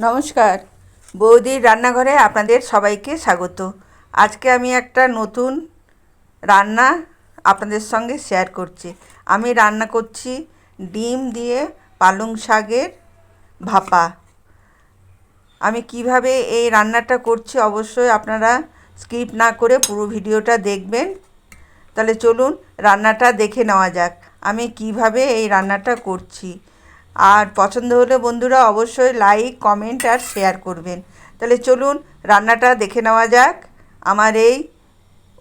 নমস্কার, বৌদির রান্নাঘরে আপনাদের সবাইকে স্বাগত। আজকে আমি একটা নতুন রান্না আপনাদের সঙ্গে শেয়ার করছি। আমি রান্না করছি ডিম দিয়ে পালং শাকের ভাপা। আমি কিভাবে এই রান্নাটা করছি অবশ্যই আপনারা স্কিপ না করে পুরো ভিডিওটা দেখবেন। তাহলে চলুন রান্নাটা দেখে নেওয়া যাক আমি কিভাবে এই রান্নাটা করছি। আর পছন্দ হলে বন্ধুরা অবশ্যই লাইক, কমেন্ট আর শেয়ার করবেন। তাহলে চলুন রান্নাটা দেখে নেওয়া যাক, আমার এই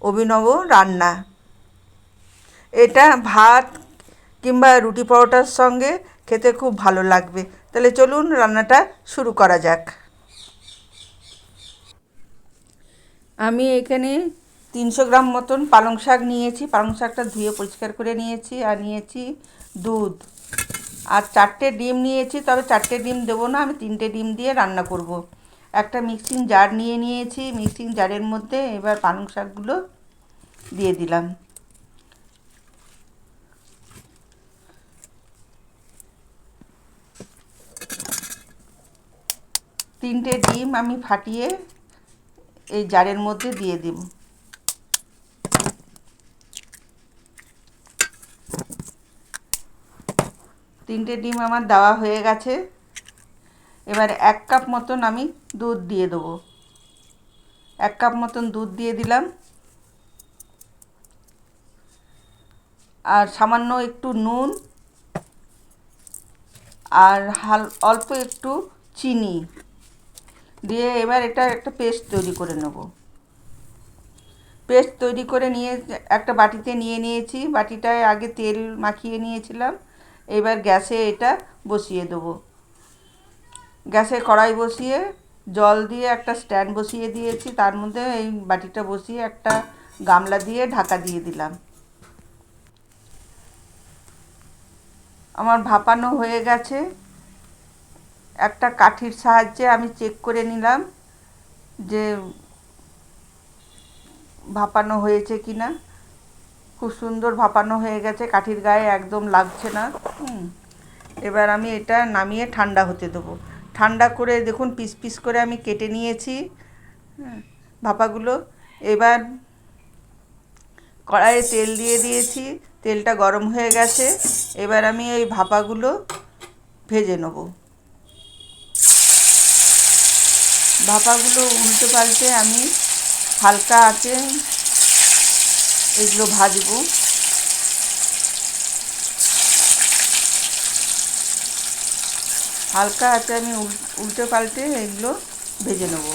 অভিনব রান্না। এটা ভাত কিংবা রুটি পরোটার সঙ্গে খেতে খুব ভালো লাগবে। তাহলে চলুন রান্নাটা শুরু করা যাক। আমি এখানে 300 গ্রাম মতন পালং শাক নিয়েছি। পালং শাকটা ধুয়ে পরিষ্কার করে নিয়েছি। আর নিয়েছি দুধ, আর 4টে ডিম নিয়েছি। তবে 4টে ডিম দেবো না, আমি 3টে ডিম দিয়ে রান্না করব। একটা মিক্সিং জার নিয়েছি। মিক্সিং জারের মধ্যে এবার পালং শাকগুলো দিয়ে দিলাম। তিনটে ডিম আমি ফাটিয়ে এই জারের মধ্যে দিয়ে দেব। তিনটে ডিম আমার দেওয়া হয়ে গেছে। এবার 1 কাপ মতন আমি দুধ দিয়ে দেবো। 1 কাপ মতন দুধ দিয়ে দিলাম। আর সামান্য একটু নুন আর অল্প একটু চিনি দিয়ে এবার এটা একটা পেস্ট তৈরি করে নেব। পেস্ট তৈরি করে নিয়ে একটা বাটিতে নিয়ে নিয়েছি। বাটিটায় আগে তেল মাখিয়ে নিয়েছিলাম। এবার গ্যাসে এটা বসিয়ে দেবো। গ্যাসে কড়াই বসিয়ে জল দিয়ে একটা স্ট্যান্ড বসিয়ে দিয়েছি। তার মধ্যে এই বাটিটা বসিয়ে একটা গামলা দিয়ে ঢাকা দিয়ে দিলাম। আমার ভাপানো হয়ে গেছে। একটা কাঠির সাহায্যে আমি চেক করে নিলাম যে ভাপানো হয়েছে কি না। খুব সুন্দর ভাপানো হয়ে গেছে, কাঠির গায়ে একদম লাগছে না। এবার আমি এটা নামিয়ে ঠান্ডা হতে দেবো। ঠান্ডা করে দেখুন পিস পিস করে আমি কেটে নিয়েছি ভাপাগুলো। এবার কড়াইয়ে তেল দিয়ে দিয়েছি, তেলটা গরম হয়ে গেছে। এবার আমি এই ভাপাগুলো ভেজে নেব। ভাপাগুলো উল্টে পাল্টে আমি হালকা আঁচে এগুলো ভাজবো। হালকা আঁচে আমি উল্টে পাল্টে এগুলো ভেজে নেব।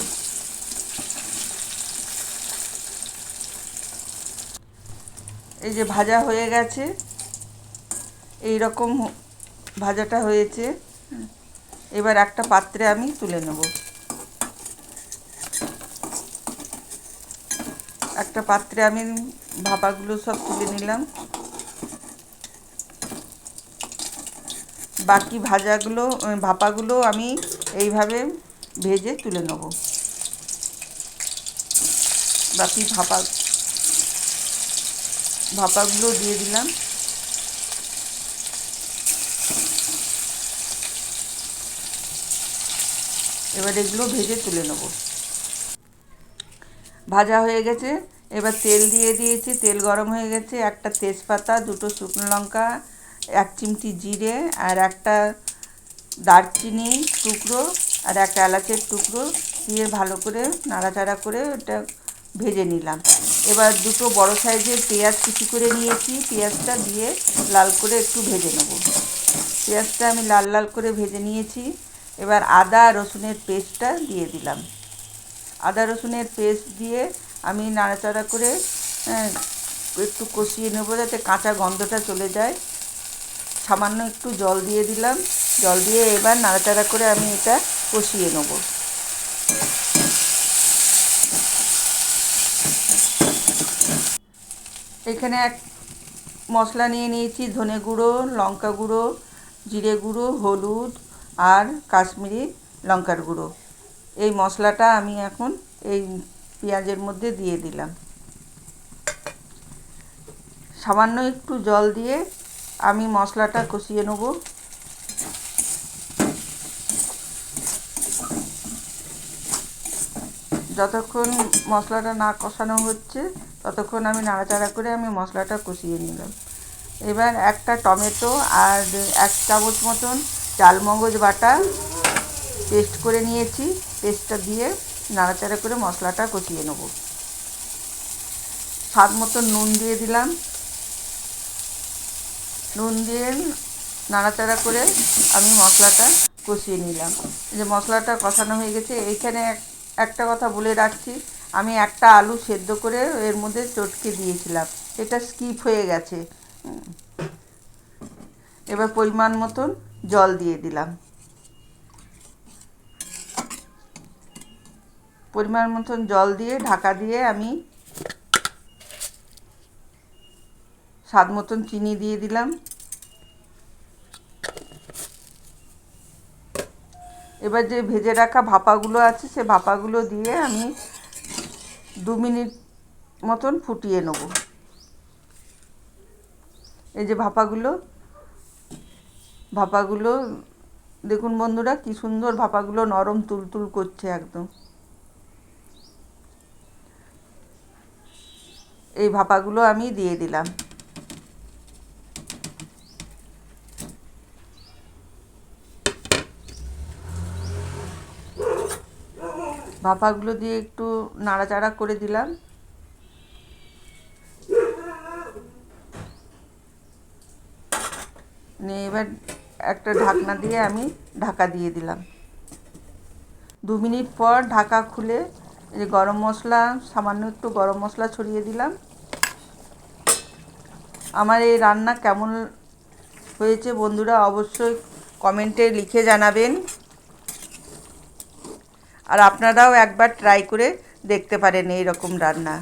এই যে ভাজা হয়ে গেছে, এই রকম ভাজাটা হয়েছে। এবার একটা পাত্রে আমি তুলে নেব। একটা পাত্রে আমি ভাপাগুলো সব তুলে নিলাম। বাকি ভাপাগুলো আমি এইভাবে ভেজে তুলে নেব। বাকি ভাপাগুলো দিয়ে দিলাম। এবার এগুলো ভেজে তুলে নেব। ভাজা হয়ে গেছে। এবার তেল দিয়ে দিয়েছি, তেল গরম হয়ে গেছে। একটা তেজপাতা, 2টো শুকনো লঙ্কা, 1 চিমটি জিরে আর একটা দারচিনি টুকরো আর একটা এলাচের টুকরো দিয়ে ভালো করে নাড়াচাড়া করে ওটা ভেজে নিলাম। এবার 2টো বড় সাইজের পেঁয়াজ কুচি করে নিয়েছি। পেঁয়াজটা দিয়ে লাল করে একটু ভেজে নেব। পেঁয়াজটা আমি লাল লাল করে ভেজে নিয়েছি। এবার আদা রসুনের পেস্টটা দিয়ে দিলাম। আদা রসুনের পেস্ট দিয়ে আমি নাড়াচাড়া করে একটু কষিয়ে নেবো যাতে কাঁচা গন্ধটা চলে যায়। সামান্য একটু জল দিয়ে দিলাম। জল দিয়ে এবার নাড়াচাড়া করে আমি এটা কষিয়ে নেব। এখানে এক মশলা নিয়ে নিয়েছি, ধনে গুঁড়ো, লঙ্কা গুঁড়ো, জিরে গুঁড়ো, হলুদ আর কাশ্মীরি লঙ্কার গুঁড়ো। এই মশলাটা আমি এখন এই পেঁয়াজের মধ্যে দিয়ে দিলাম। সামান্য একটু জল দিয়ে আমি মশলাটা কষিয়ে নেব। যতক্ষণ মশলাটা না কষানো হচ্ছে ততক্ষণ আমি নাড়াচাড়া করে আমি মশলাটা কষিয়ে নিলাম। এবার একটা টমেটো আর 1 চামচ মতন চালমগজ বাটা পেস্ট করে নিয়েছি, পেস্টটা দিয়ে নাড়াচাড়া করে মশলাটা কষিয়ে নেব। স্বাদ মতন নুন দিয়ে দিলাম, নুন দিয়ে নাড়াচাড়া করে আমি মশলাটা কষিয়ে নিলাম। এই যে মশলাটা কষানো হয়ে গেছে। এইখানে একটা কথা বলে রাখছি, আমি একটা আলু সেদ্ধ করে এর মধ্যে চটকে দিয়েছিলাম, এটা স্কিপ হয়ে গেছে। এবার পরিমাণ মতন জল দিয়ে দিলাম, পরিমাণ মতন জল দিয়ে ঢাকা দিয়ে আমি স্বাদ মতন চিনি দিয়ে দিলাম। এবার যে ভেজে রাখা ভাপাগুলো আছে সে ভাপাগুলো দিয়ে আমি 2 মিনিট মতন ফুটিয়ে নেব। এই যে ভাপাগুলো দেখুন বন্ধুরা, কি সুন্দর ভাপাগুলো নরম তুলতুল করছে একদম। এই ভাপাগুলো আমি দিয়ে দিলাম। ভাপাগুলো দিয়ে একটু নাড়াচাড়া করে দিলাম। এবার একটা ঢাকনা দিয়ে আমি ঢাকা দিয়ে দিলাম। 2 মিনিট পর ঢাকা খুলে এই যে গরম মশলা, সামান্য একটু গরম মশলা ছড়িয়ে দিলাম। আমার এই রান্না কেমন হয়েছে বন্ধুরা অবশ্যই কমেন্টে লিখে জানাবেন, আর আপনারাও একবার ট্রাই করে দেখতে পারেন এই রকম রান্না।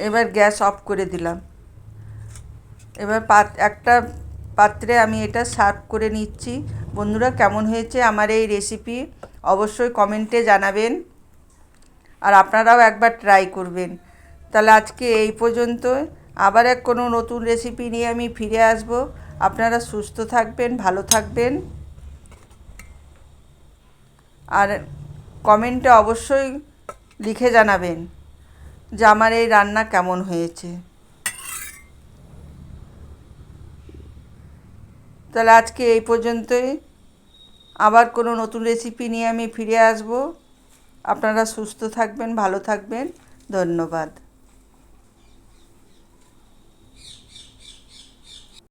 এবার গ্যাস অফ করে দিলাম। এবার একটা পাত্রে আমি এটা সার্ভ করে নিচ্ছি। বন্ধুরা কেমন হয়েছে আমার এই রেসিপি অবশ্যই কমেন্টে জানাবেন, আর আপনারাও একবার ট্রাই করবেন। তাহলে আজকে এই পর্যন্ত, আবার কোনো নতুন রেসিপি নিয়ে আমি ফিরে আসব। আপনারা সুস্থ থাকবেন, ভালো থাকবেন, আর কমেন্টে অবশ্যই লিখে জানাবেন যে আমার এই রান্না কেমন হয়েছে। তাহলে আজকে এই পর্যন্তই, আবার কোনো নতুন রেসিপি নিয়ে আমি ফিরে আসব। আপনারা সুস্থ থাকবেন, ভালো থাকবেন। ধন্যবাদ।